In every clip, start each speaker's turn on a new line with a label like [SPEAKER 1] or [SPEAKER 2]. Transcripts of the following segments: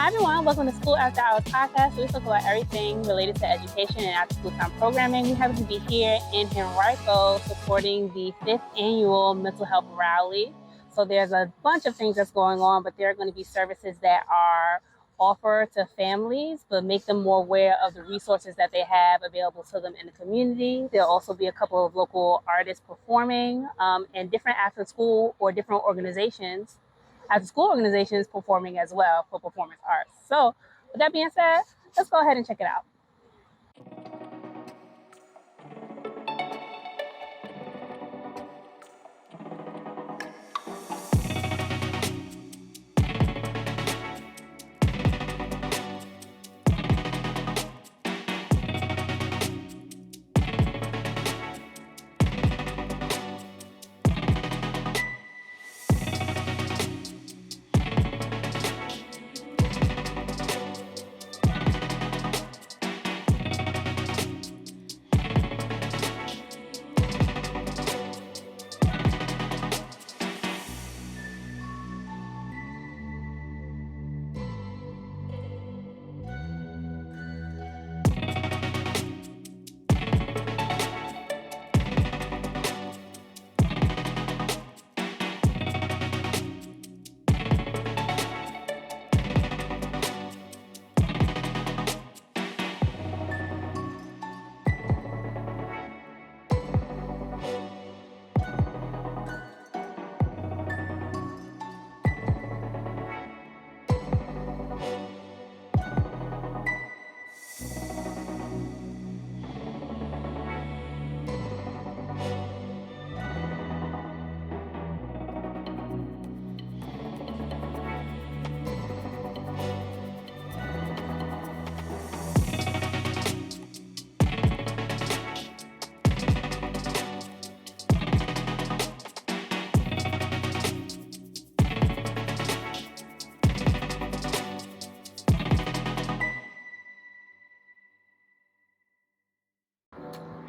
[SPEAKER 1] Hi everyone, welcome to School After Hours podcast. We talk about everything related to education and after school time programming. We happen to be here in Henrico supporting the 5th annual mental health rally. So there's a bunch of things that's going on, but there are going to be services that are offered to families, but make them more aware of the resources that they have available to them in the community. There'll also be a couple of local artists performing and different after school or different organizations after school organizations performing as well for performance arts. So with that being said, let's go ahead and check it out.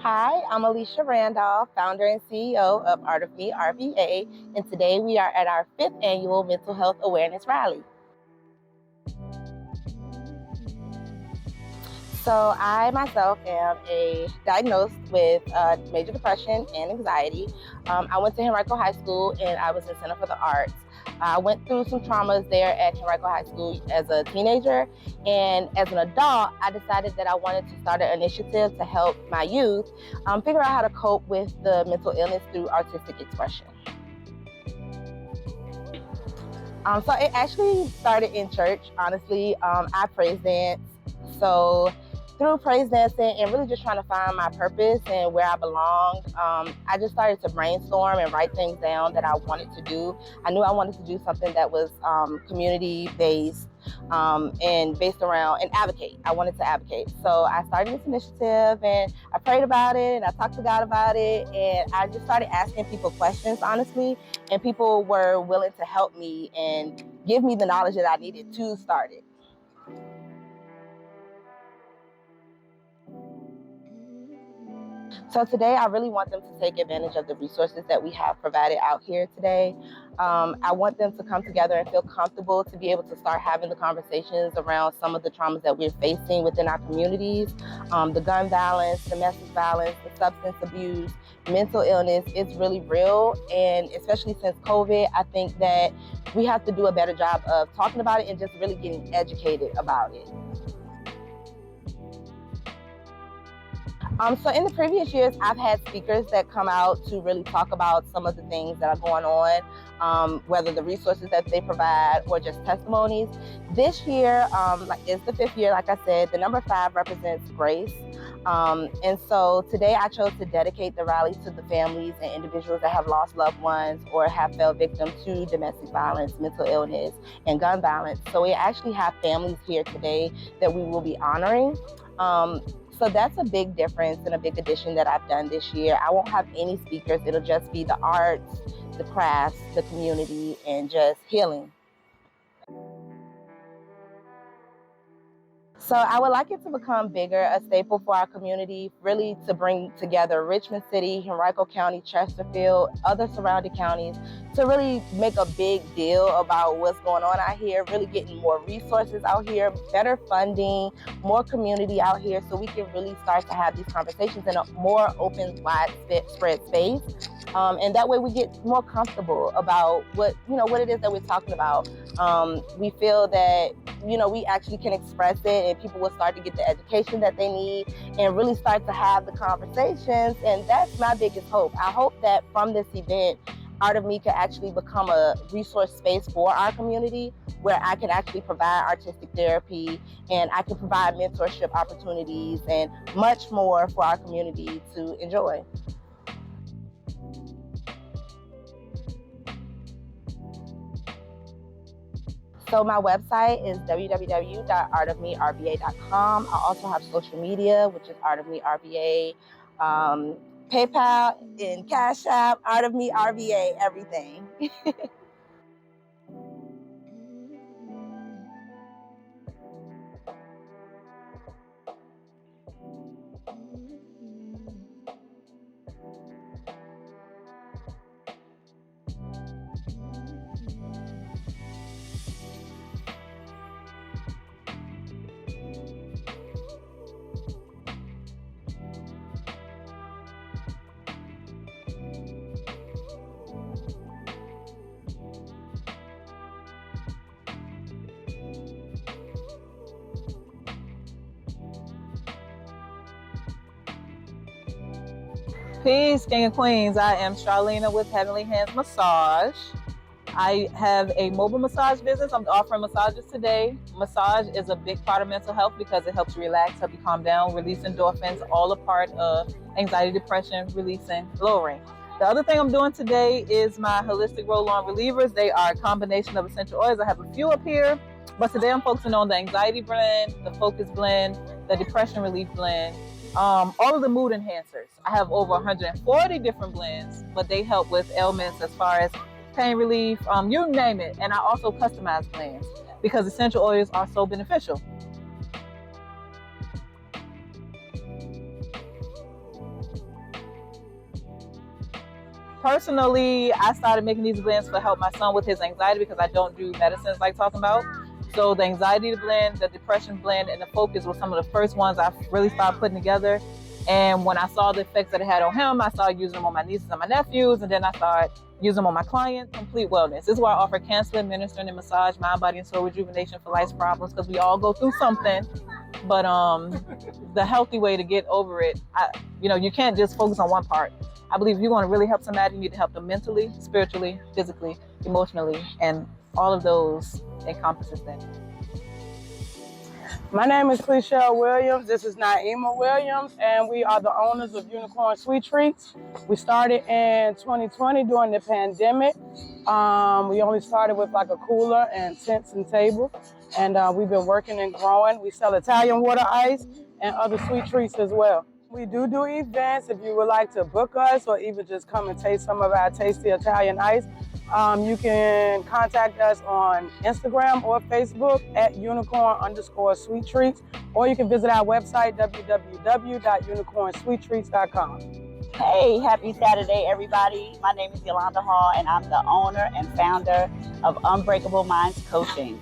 [SPEAKER 2] Hi, I'm Alicia Randolph, founder and CEO of Art of Me RVA, and today we are at our 5th annual Mental Health Awareness Rally. So I myself am diagnosed with major depression and anxiety. I went to Henrico High School and I was in Center for the Arts. I went through some traumas there at Henrico High School as a teenager, and as an adult, I decided that I wanted to start an initiative to help my youth figure out how to cope with the mental illness through artistic expression. So it actually started in church, honestly. I praise dance, so through praise dancing and really just trying to find my purpose and where I belonged, I just started to brainstorm and write things down that I wanted to do. I knew I wanted to do something that was community-based and based around and advocate. I wanted to advocate. So I started this initiative and I prayed about it and I talked to God about it, and I just started asking people questions, honestly, and people were willing to help me and give me the knowledge that I needed to start it. So today, I really want them to take advantage of the resources that we have provided out here today. I want them to come together and feel comfortable to be able to start having the conversations around some of the traumas that we're facing within our communities. The gun violence, domestic violence, the substance abuse, mental illness, it's really real. And especially since COVID, I think that we have to do a better job of talking about it and just really getting educated about it. So in the previous years, I've had speakers that come out to really talk about some of the things that are going on, whether the resources that they provide or just testimonies. This year, it's the 5th year, like I said, the number 5 represents grace. And so today I chose to dedicate the rally to the families and individuals that have lost loved ones or have fell victim to domestic violence, mental illness, and gun violence. So we actually have families here today that we will be honoring. So that's a big difference and a big addition that I've done this year. I won't have any speakers. It'll just be the arts, the crafts, the community, and just healing. So I would like it to become bigger, a staple for our community, really to bring together Richmond City, Henrico County, Chesterfield, other surrounding counties, to really make a big deal about what's going on out here, really getting more resources out here, better funding, more community out here, so we can really start to have these conversations in a more open, widespread space. And that way we get more comfortable about what it is that we're talking about. We feel that we actually can express it, and people will start to get the education that they need and really start to have the conversations. And that's my biggest hope. I hope that from this event, Art of Me can actually become a resource space for our community, where I can actually provide artistic therapy, and I can provide mentorship opportunities and much more for our community to enjoy. So my website is www.artofmerva.com. I also have social media, which is Art of Me RVA, PayPal and Cash App, Art of Me RVA, everything.
[SPEAKER 3] Peace, King and Queens. I am Charlena with Heavenly Hands Massage. I have a mobile massage business. I'm offering massages today. Massage is a big part of mental health because it helps you relax, help you calm down, release endorphins, all a part of anxiety, depression, releasing, lowering. The other thing I'm doing today is my holistic roll-on relievers. They are a combination of essential oils. I have a few up here, but today I'm focusing on the anxiety blend, the focus blend, the depression relief blend, all of the mood enhancers. I have over 140 different blends, but they help with ailments as far as pain relief, you name it. And I also customize blends because essential oils are so beneficial. Personally, I started making these blends to help my son with his anxiety because I don't do medicines like talking about. So the anxiety blend, the depression blend, and the focus were some of the first ones I really started putting together. And when I saw the effects that it had on him, I started using them on my nieces and my nephews, and then I started using them on my clients. Complete wellness. This is why I offer counseling, ministering, and massage, mind, body, and soul rejuvenation for life's problems, because we all go through something. But the healthy way to get over it, you can't just focus on one part. I believe if you want to really help somebody, you need to help them mentally, spiritually, physically, emotionally, and all of those encompasses that.
[SPEAKER 4] My name is Clichelle Williams. This is Naima Williams, and we are the owners of Unicorn Sweet Treats. We started in 2020 during the pandemic. We only started with like a cooler and tents and tables, and we've been working and growing. We sell Italian water ice and other sweet treats as well. We do events. If you would like to book us or even just come and taste some of our tasty Italian ice, you can contact us on Instagram or Facebook at unicorn_sweet treats, or you can visit our website, www.unicornsweettreats.com.
[SPEAKER 5] Hey, happy Saturday, everybody. My name is Yolanda Hall, and I'm the owner and founder of Unbreakable Minds Coaching.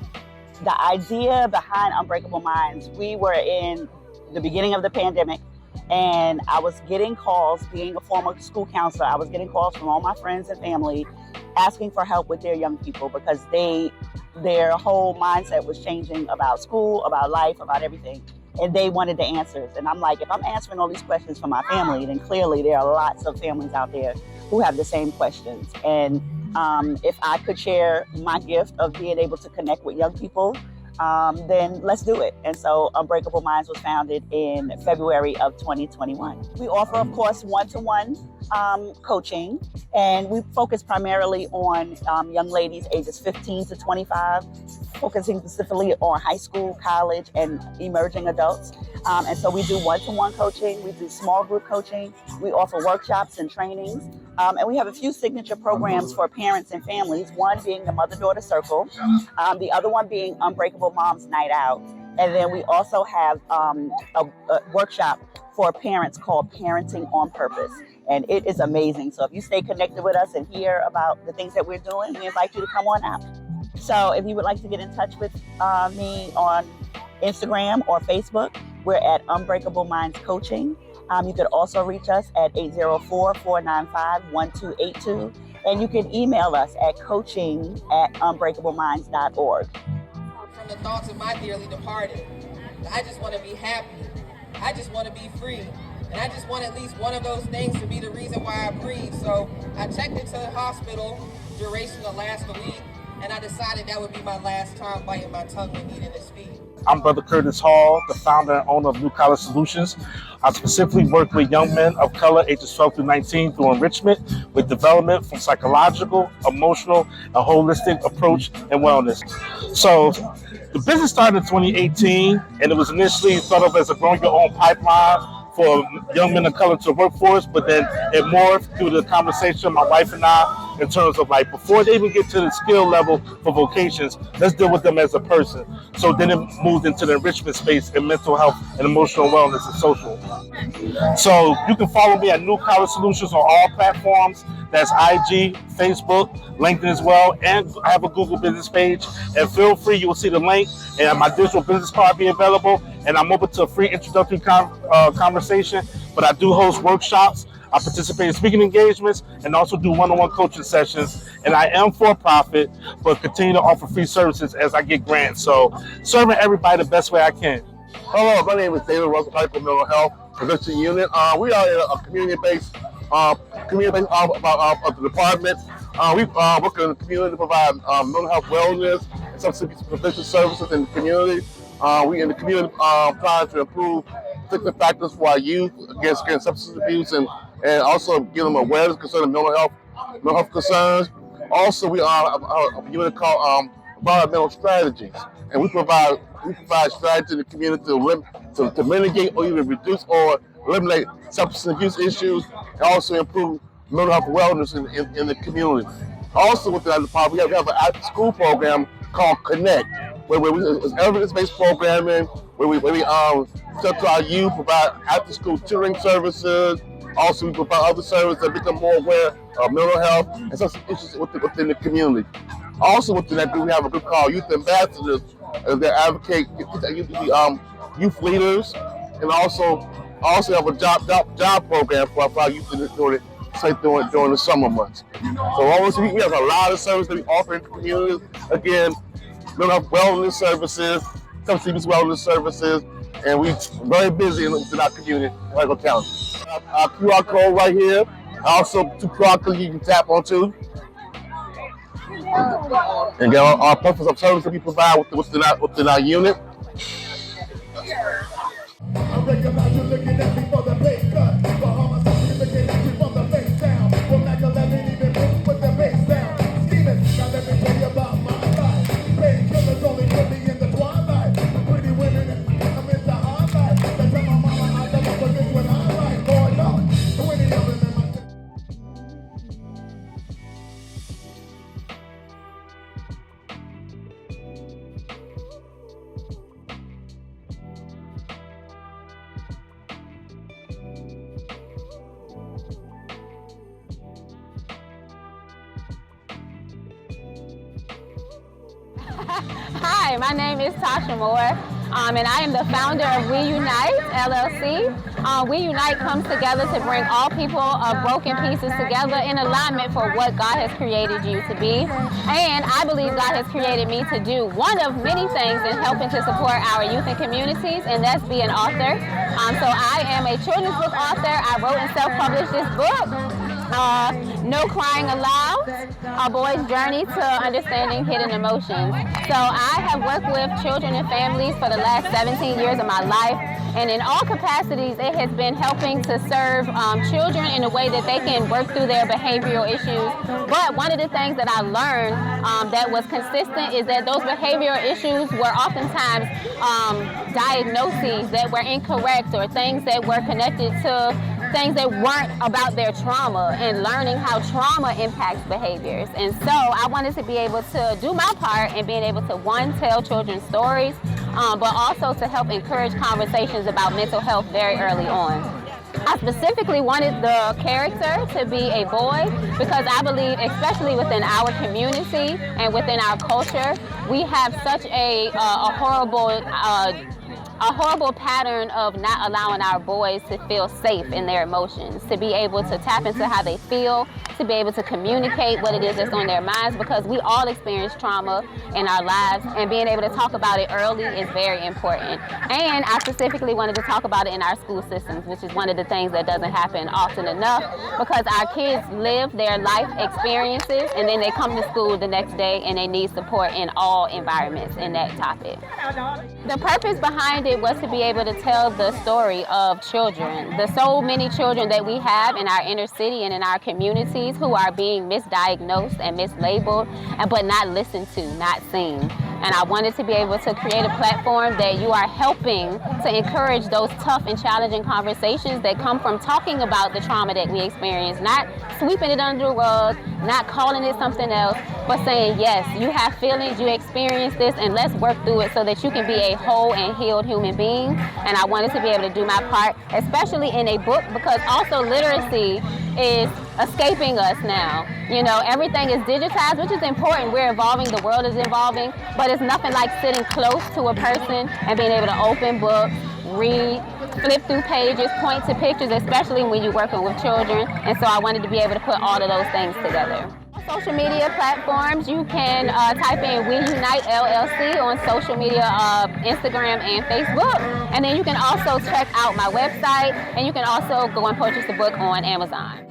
[SPEAKER 5] The idea behind Unbreakable Minds, we were in the beginning of the pandemic, and I was getting calls, being a former school counselor, I was getting calls from all my friends and family asking for help with their young people because their whole mindset was changing about school, about life, about everything. And they wanted the answers. And I'm like, if I'm answering all these questions for my family, then clearly there are lots of families out there who have the same questions. And if I could share my gift of being able to connect with young people, then let's do it. And so Unbreakable Minds was founded in February of 2021. We offer, of course, one-to-one coaching, and we focus primarily on young ladies ages 15 to 25, focusing specifically on high school, college, and emerging adults. And so we do one-to-one coaching, we do small group coaching, we offer workshops and trainings, and we have a few signature programs for parents and families, one being the Mother-Daughter Circle, the other one being Unbreakable Moms Night Out. And then we also have a workshop for parents called Parenting on Purpose. And it is amazing. So if you stay connected with us and hear about the things that we're doing, we invite you to come on out. So if you would like to get in touch with me on Instagram or Facebook, we're at Unbreakable Minds Coaching. You could also reach us at 804-495-1282. And you can email us at coaching@unbreakableminds.org.
[SPEAKER 6] From the thoughts of my dearly departed, I just want to be happy. I just want to be free. And I just want at least one of those things to be the reason why I breathe. So I checked into the hospital, duration to last a week, and I decided that would be my last time biting my tongue when needing to speak.
[SPEAKER 7] I'm Brother Curtis Hall, the founder and owner of New College Solutions. I specifically work with young men of color ages 12 through 19 through enrichment with development from psychological, emotional, and holistic approach and wellness. So the business started in 2018, and it was initially thought of as a growing your own pipeline for young men of color to the workforce, but then it morphed through the conversation my wife and I in terms of like, before they even get to the skill level for vocations, let's deal with them as a person. So then it moved into the enrichment space in mental health and emotional wellness and social. So you can follow me at New College Solutions on all platforms. That's IG, Facebook, LinkedIn as well, and I have a Google business page. And feel free, you will see the link and my digital business card be available. And I'm open to a free introductory conversation, but I do host workshops. I participate in speaking engagements and also do one-on-one coaching sessions. And I am for-profit, but continue to offer free services as I get grants. So serving everybody the best way I can.
[SPEAKER 8] Hello, my name is David Russell, Mental Health Prevention Unit. We are in a community-based of the department. We work in the community to provide mental health wellness and substance prevention services in the community. We in the community trying to improve particular factors for our youth against substance abuse and also give them awareness concerning mental health concerns. Also, we are a unit called environmental strategies, and we provide strategies in the community to mitigate or even reduce or eliminate substance abuse issues, and also improve mental health wellness in the community. Also within our department, we have an after-school program called Connect, where it's evidence-based programming, where we talk to our youth, provide after-school tutoring services. Also, we provide other services that become more aware of mental health and substance issues within the community. Also within that group, we have a group called Youth Ambassadors that advocate youth leaders, and also have a job program for our youth during the summer months. So we have a lot of services that we offer in the community. Again, mental health wellness services, substance abuse wellness services, and we're very busy within our community in Henrico County. Our QR code right here. Also, 2 QR codes you can tap onto. And get our purpose of service that we provide within our unit.
[SPEAKER 9] I recognize you looking at me for the pay cut. For homicide, you're looking at me from the face down. From Mac 11, even move with the bass down. Steven, now let me tell you about my life. Painkillers only put me in the twilight. Pretty women, I'm into hard life. That's how my mama, I never forget what I like. Lord, Lord, 20 of them in my...
[SPEAKER 1] Hi, my name is Tasha Moore, and I am the founder of We Unite, LLC. We Unite comes together to bring all people of broken pieces together in alignment for what God has created you to be. And I believe God has created me to do one of many things in helping to support our youth and communities, and that's be an author. So I am a children's book author. I wrote and self-published this book. No Crying Aloud, A Boy's Journey to Understanding Hidden Emotions. So I have worked with children and families for the last 17 years of my life, and in all capacities it has been helping to serve children in a way that they can work through their behavioral issues. But one of the things that I learned that was consistent is that those behavioral issues were oftentimes diagnoses that were incorrect, or things that were connected to things that weren't about their trauma, and learning how trauma impacts behaviors. And so I wanted to be able to do my part in being able to, one, tell children's stories, but also to help encourage conversations about mental health very early on. I specifically wanted the character to be a boy because I believe, especially within our community and within our culture, we have such a horrible pattern of not allowing our boys to feel safe in their emotions, to be able to tap into how they feel, to be able to communicate what it is that's on their minds, because we all experience trauma in our lives, and being able to talk about it early is very important. And I specifically wanted to talk about it in our school systems, which is one of the things that doesn't happen often enough, because our kids live their life experiences and then they come to school the next day and they need support in all environments in that topic. The purpose behind it was to be able to tell the story of children, the so many children that we have in our inner city and in our communities who are being misdiagnosed and mislabeled, but not listened to, not seen. And I wanted to be able to create a platform that you are helping to encourage those tough and challenging conversations that come from talking about the trauma that we experience, not sweeping it under the rug, not calling it something else, but saying, yes, you have feelings, you experience this, and let's work through it so that you can be a whole and healed human being. And I wanted to be able to do my part, especially in a book, because also literacy is escaping us now. You know, everything is digitized, which is important. We're evolving, the world is evolving, but it's nothing like sitting close to a person and being able to open books, read, flip through pages, point to pictures, especially when you're working with children. And so I wanted to be able to put all of those things together. Social media platforms, you can type in We Unite LLC on social media, Instagram and Facebook. And then you can also check out my website, and you can also go and purchase the book on Amazon.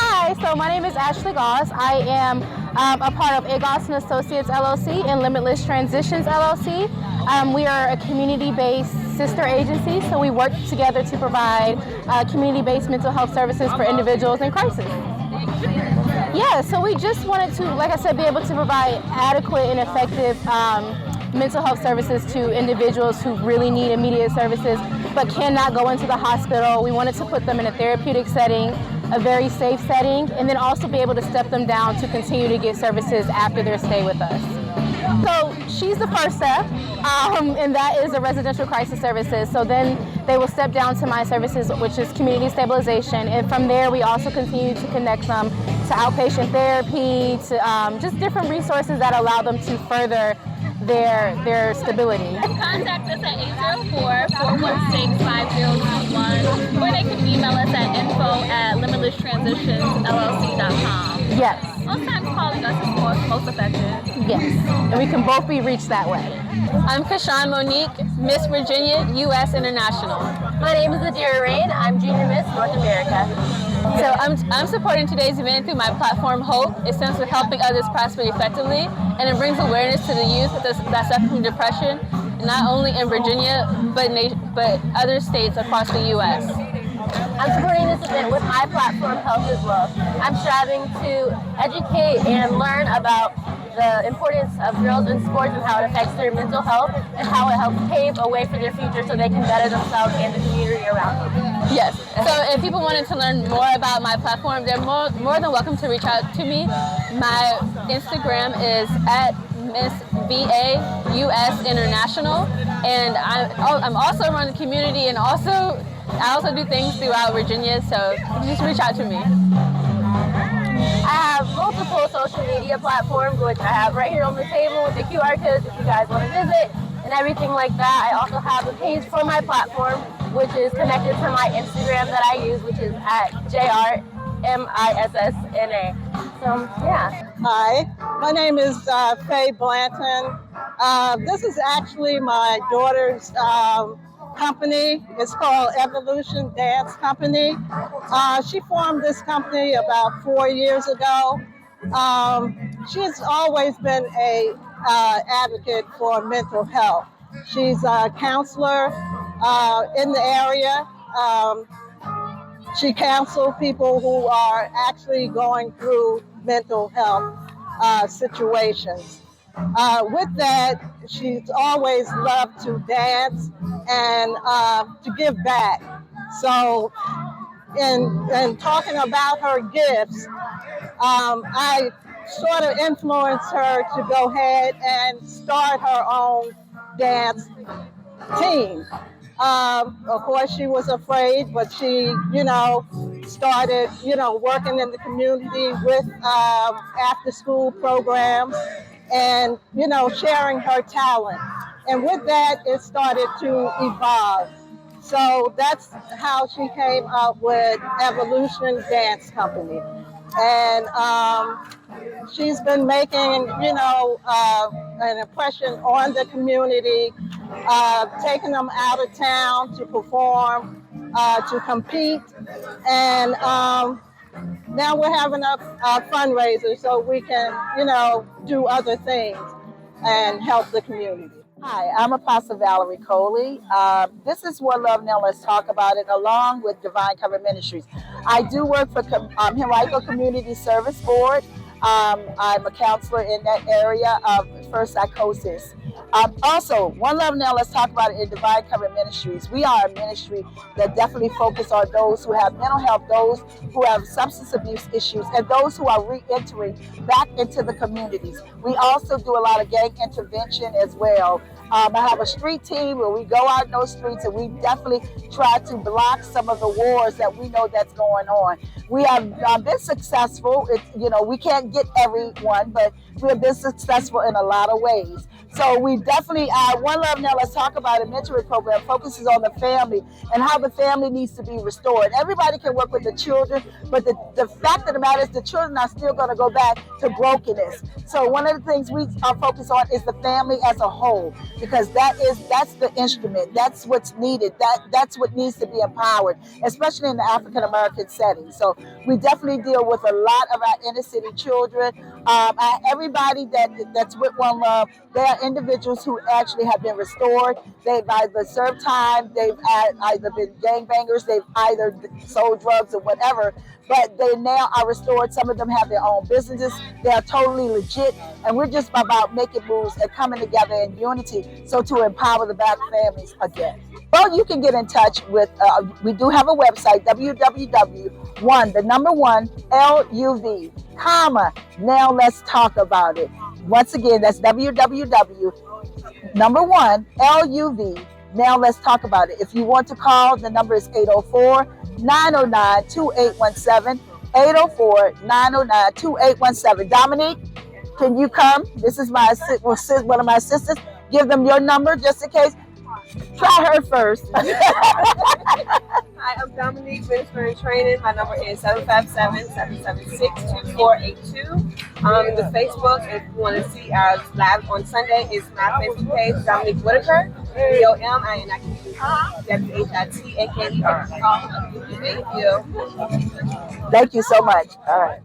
[SPEAKER 1] Hi, so my name is Ashley Goss. I am a part of Goss & Associates LLC and Limitless Transitions LLC. We are a community-based sister agency, so we work together to provide community-based mental health services for individuals in crisis. Yeah, so we just wanted to, like I said, be able to provide adequate and effective mental health services to individuals who really need immediate services but cannot go into the hospital. We wanted to put them in a therapeutic setting, a very safe setting, and then also be able to step them down to continue to get services after their stay with us. So she's the first step, and that is the residential crisis services. So then they will step down to my services, which is community stabilization. And from there, we also continue to connect them to outpatient therapy, to just different resources that allow them to further their stability. Contact us at 804-416-5021, or they can email us at info@limitlesstransitionsllc.com.
[SPEAKER 2] Yes.
[SPEAKER 1] Most times calling us is most effective.
[SPEAKER 2] Yes, and we can both be reached that way.
[SPEAKER 1] I'm Kashawn Monique, Miss Virginia, U.S. International.
[SPEAKER 10] My name is Adira Rain. I'm Junior Miss North America.
[SPEAKER 1] So I'm supporting today's event through my platform, Hope. It stands for helping others prosper effectively, and it brings awareness to the youth that suffer from depression, not only in Virginia, but other states across the U.S.
[SPEAKER 10] I'm supporting this event with my platform, Health is Love. I'm striving to educate and learn about the importance of girls in sports and how it affects their mental health and how it helps pave a way for their future so they can better themselves and the community around them.
[SPEAKER 1] Yes. So if people wanted to learn more about my platform, they're more than welcome to reach out to me. My Instagram is @Miss VA US International, and I'm also around the community, and I also do things throughout Virginia, so just reach out to me.
[SPEAKER 10] I have multiple social media platforms, which I have right here on the table with the QR codes if you guys want to visit and everything like that. I also have a page for my platform, which is connected to my Instagram that I use, which is @JRMISSNA. So, yeah.
[SPEAKER 3] Hi, my name is Faye Blanton. This is actually my daughter's company. It's called Evolution Dance Company. She formed this company about 4 years ago. She's always been a advocate for mental health. She's a counselor in the area,
[SPEAKER 11] she counseled people who are actually going through mental health situations. With that, she's always loved to dance and to give back. So in talking about her gifts, I sort of influenced her to go ahead and start her own dance team. Of course, she was afraid, but she, started, working in the community with after-school programs and, sharing her talent. And with that, it started to evolve. So that's how she came up with Evolution Dance Company. And she's been making, an impression on the community, taking them out of town to perform, to compete. And now we're having a fundraiser so we can, do other things and help the community.
[SPEAKER 12] Hi, I'm Apostle Valerie Coley. This is One Love Now Let's Talk About It, along with Divine Cover Ministries. I do work for Henrico Community Service Board. I'm a counselor in that area for psychosis. Also, One Love Now Let's Talk About It in Divine Cover Ministries. We are a ministry that definitely focuses on those who have mental health, those who have substance abuse issues, and those who are re-entering back into the communities. We also do a lot of gang intervention as well. I have a street team where we go out in those streets and we definitely try to block some of the wars that we know that's going on. We have been successful. We can't get everyone, but we have been successful in a lot of ways. So we definitely, One Love Now Let's Talk About It mentoring program focuses on the family and how the family needs to be restored. Everybody can work with the children, but the fact of the matter is the children are still going to go back to brokenness. So one of the things we are focused on is the family as a whole, because that's the instrument. That's what's needed. That's what needs to be empowered, especially in the African American setting. So we definitely deal with a lot of our inner city children. Everybody that's with One Love, they are individuals who actually have been restored. They've either served time, they've either been gangbangers, they've either sold drugs or whatever, but they now are restored. Some of them have their own businesses. They are totally legit, and we're just about making moves and coming together in unity so to empower the Black families again. Well, you can get in touch with, we do have a website, www.1LUV, now let's talk about it. Once again, that's www.1LUV, now let's talk about it. If you want to call, the number is 804-909-2817, 804-909-2817. Dominique, can you come? This is one of my sisters. Give them your number just in case. Try her first.
[SPEAKER 13] Hi, I'm Dominique, Minister in Training. My number is 757-776-2482. The Facebook, if you want to see our live on Sunday, is my Facebook page, Dominique Whitaker, DOMINIQWHITAKER. Thank you.
[SPEAKER 12] Thank you so much. All right.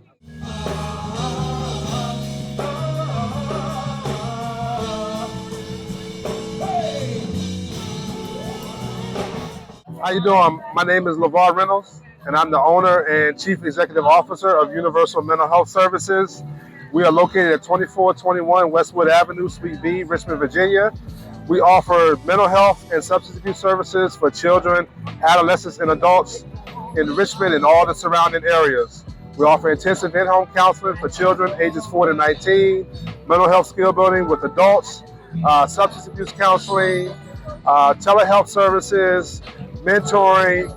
[SPEAKER 8] How you doing? My name is LeVar Reynolds, and I'm the owner and Chief Executive Officer of Universal Mental Health Services. We are located at 2421 Westwood Avenue, Suite B, Richmond, Virginia. We offer mental health and substance abuse services for children, adolescents, and adults in Richmond and all the surrounding areas. We offer intensive in-home counseling for children ages 4 to 19, mental health skill building with adults, substance abuse counseling, telehealth services, mentoring,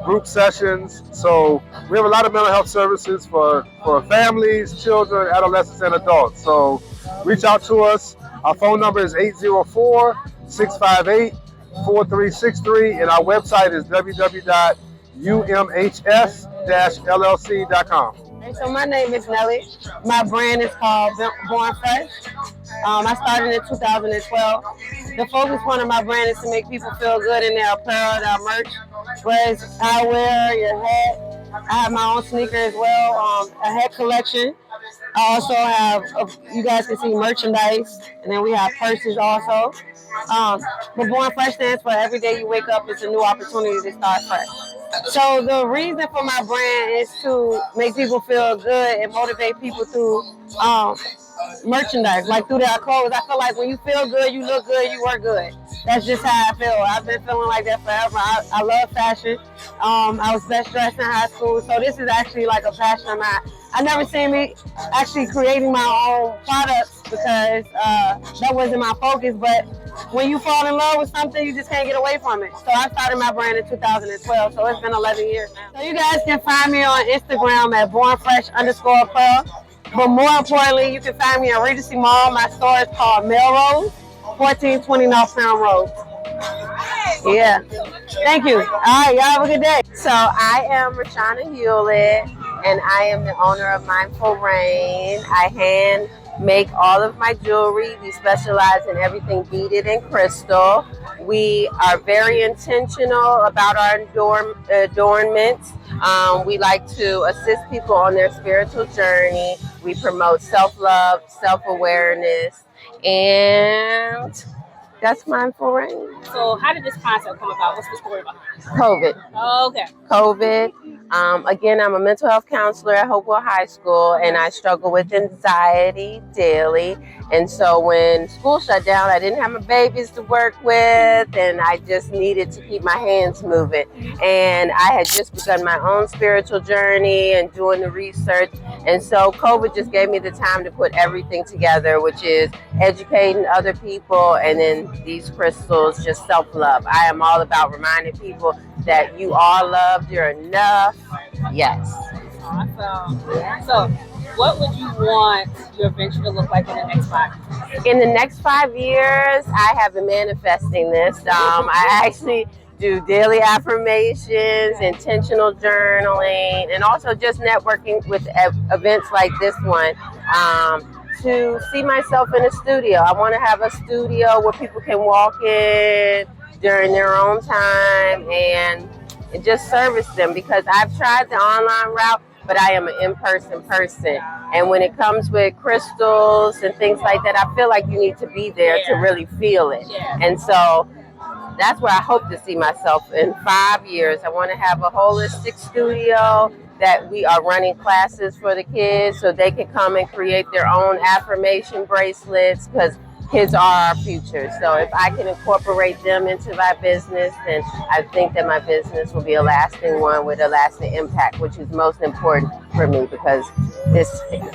[SPEAKER 8] group sessions. So we have a lot of mental health services for families, children, adolescents, and adults. So reach out to us. Our phone number is 804-658-4363, and our website is www.umhs-llc.com.
[SPEAKER 14] So my name is Nelly. My brand is called Born Fresh. I started in 2012. The focus point of my brand is to make people feel good in their apparel, their merch. Whereas I wear your hat. I have my own sneaker as well, a hat collection. I also have, you guys can see merchandise, and then we have purses also. But Born Fresh stands for every day you wake up, it's a new opportunity to start fresh. So the reason for my brand is to make people feel good and motivate people through merchandise, like through their clothes. I feel like when you feel good, you look good, you work good. That's just how I feel. I've been feeling like that forever. I love fashion. I was best dressed in high school, so this is actually like a passion of mine. I never seen me actually creating my own products because that wasn't my focus, but when you fall in love with something, you just can't get away from it. So I started my brand in 2012, so it's been 11 years now. So you guys can find me on Instagram at bornfresh_pearl. But more importantly, you can find me at Regency Mall. My store is called Melrose, 1420 North Town Road. Yeah. Thank you. All right, y'all have a good day.
[SPEAKER 15] So I am Rashana Hewlett, and I am the owner of Mindful Rain. I hand make all of my jewelry. We specialize in everything beaded and crystal. We are very intentional about our adornments. We like to assist people on their spiritual journey. We promote self-love, self-awareness, and that's Mindful Rain.
[SPEAKER 1] So how did this concept come about? What's the story behind it?
[SPEAKER 15] COVID.
[SPEAKER 1] Oh, okay.
[SPEAKER 15] COVID. Again, I'm a mental health counselor at Hopewell High School, and I struggle with anxiety daily. And so when school shut down, I didn't have my babies to work with, and I just needed to keep my hands moving. And I had just begun my own spiritual journey and doing the research. And so COVID just gave me the time to put everything together, which is educating other people, and then these crystals, just self-love. I am all about reminding people that you are loved, you're enough. Yes.
[SPEAKER 1] Awesome. So what would you want your venture to look like in the next 5 years?
[SPEAKER 15] In the next 5 years, I have been manifesting this. I actually do daily affirmations, intentional journaling, and also just networking with events like this one. To see myself in a studio. I want to have a studio where people can walk in during their own time and just service them, because I've tried the online route, but I am an in-person person. And when it comes with crystals and things like that, I feel like you need to be there to really feel it. And so that's where I hope to see myself in 5 years. I want to have a holistic studio that we are running classes for the kids so they can come and create their own affirmation bracelets, because kids are our future. So if I can incorporate them into my business, then I think that my business will be a lasting one with a lasting impact, which is most important for me, because this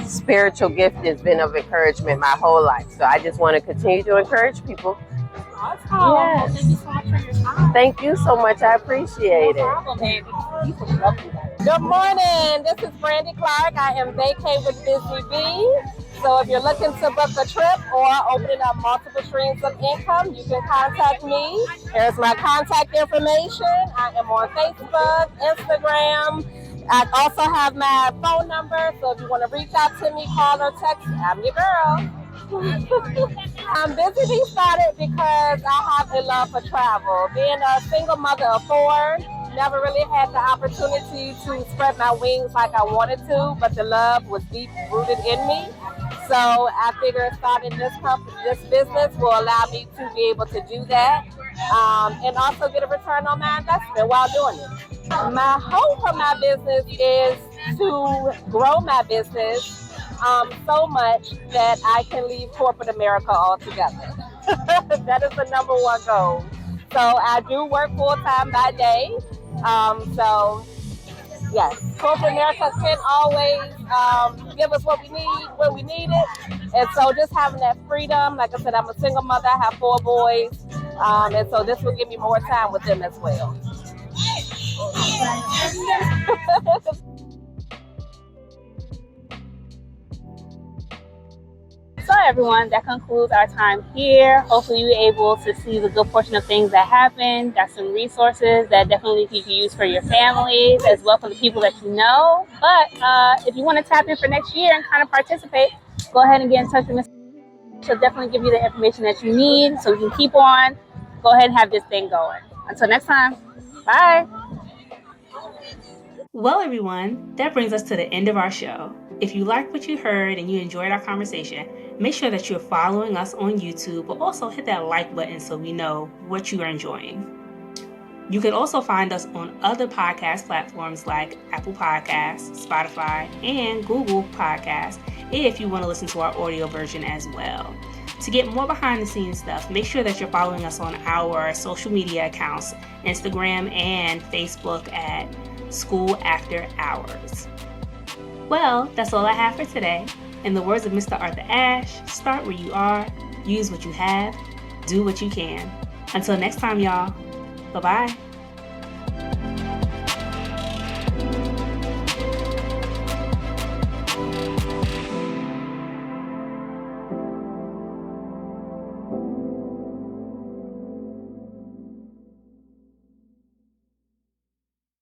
[SPEAKER 15] spiritual gift has been of encouragement my whole life. So I just want to continue to encourage people.
[SPEAKER 1] Awesome.
[SPEAKER 15] Yes.
[SPEAKER 1] Thank you so much for your time.
[SPEAKER 15] Thank you so much. I appreciate it.
[SPEAKER 1] No problem, Andy.
[SPEAKER 16] Good morning. This is Brandy Clark. I am vacay with Busy Bee. So if you're looking to book a trip or opening up multiple streams of income, you can contact me. Here's my contact information. I am on Facebook, Instagram. I also have my phone number. So if you want to reach out to me, call or text, I'm your girl. Busy Bee started because I have a love for travel. Being a single mother of 4, never really had the opportunity to spread my wings like I wanted to, but the love was deep rooted in me. So I figured starting this business will allow me to be able to do that, and also get a return on my investment while doing it. My hope for my business is to grow my business so much that I can leave corporate America altogether. That is the #1 goal. So I do work full-time by day. So yes, corporate America can always give us what we need when we need it. And so just having that freedom, like I said, I'm a single mother, I have 4 boys. And so this will give me more time with them as well.
[SPEAKER 1] So everyone, that concludes our time here. Hopefully you were able to see the good portion of things that happened. Got some resources that definitely you can use for your families as well for the people that you know. But if you want to tap in for next year and kind of participate, go ahead and get in touch with Ms. She'll definitely give you the information that you need so you can keep on. Go ahead and have this thing going. Until next time, bye.
[SPEAKER 17] Well, everyone, that brings us to the end of our show.
[SPEAKER 1] If you liked what you heard and you enjoyed our conversation, make sure that you're following us on YouTube, but also hit that like button so we know what you are enjoying. You can also find us on other podcast platforms like Apple Podcasts, Spotify, and Google Podcasts if you want to listen to our audio version as well. To get more behind the scenes stuff, make sure that you're following us on our social media accounts, Instagram and Facebook at School After Hours. Well, that's all I have for today. In the words of Mr. Arthur Ashe, start where you are, use what you have, do what you can. Until next time, y'all. Bye-bye.